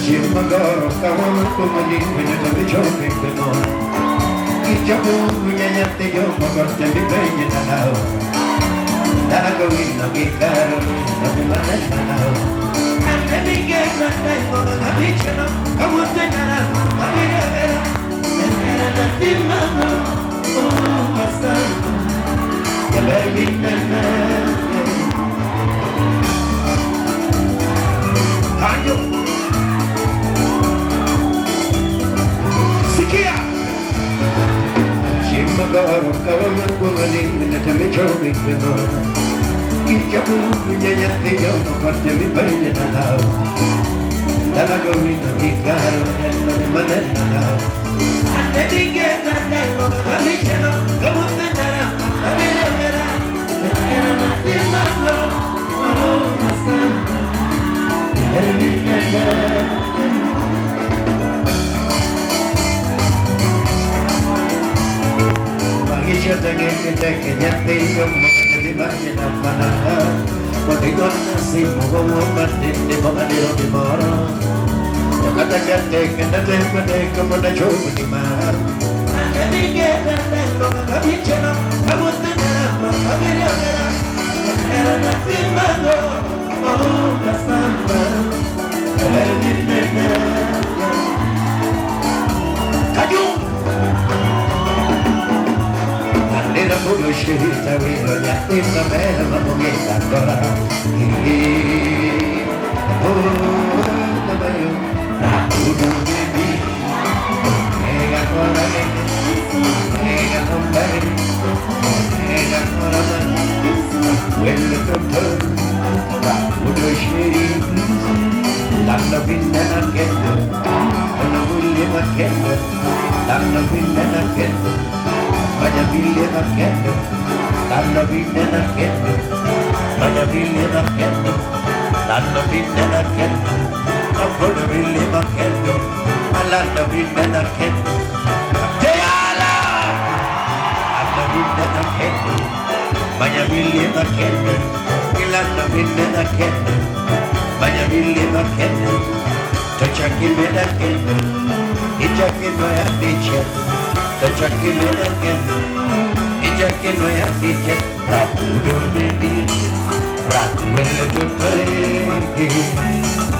Magaro, Kawan, Kumali, and the choking the more. Each of whom we get the yoke of us to be paying it now. That I go in the big car, nothing but that now. And let me get my name on the beach, I would think that I will and I feel my love, oh, my son, the baby man. Are you? Magaro, Kawan, Kumali, and the choking the more. Each of whom we get the yoke of us to be paying it now. That I go in the big car and the money now. And let me get that name on the religion, go with the Nara, I mean, and I feel my love, oh, my son, let me get that. Yo tengo que ya te digo que te vayan a parar. Cuando yo nací, como un martín de bombardero de moro. Yo catacate que no te puede como una chupa ni más. A mí que me tengo, a mí que no, a vos te amo, a mí no me da. Era una firmado, oh, la samba, el dinero. ¡Cayó! Nella conoscenza bisogna una bella moneta ancora oh, ma io tu mi nega ancora me nega con me nega ancora me quello che tu conoscevi l'hanno vinta anche tu non voglio anche tu l'hanno vinta anche tu vaya Billy Marquendo, dando Billy Marquendo, vaya Billy Marquendo, dando Billy Marquendo, ancora Billy Marquendo, all'anno Billy Marquendo, te ala, dando Billy Marquendo, vaya Billy Marquendo, l'anno Billy Marquendo, vaya Billy Marquendo, touch a kill Marquendo, it's a kill my ambition. Touch a killer again, it's a killer again. Ratu do baby, ratu when you play.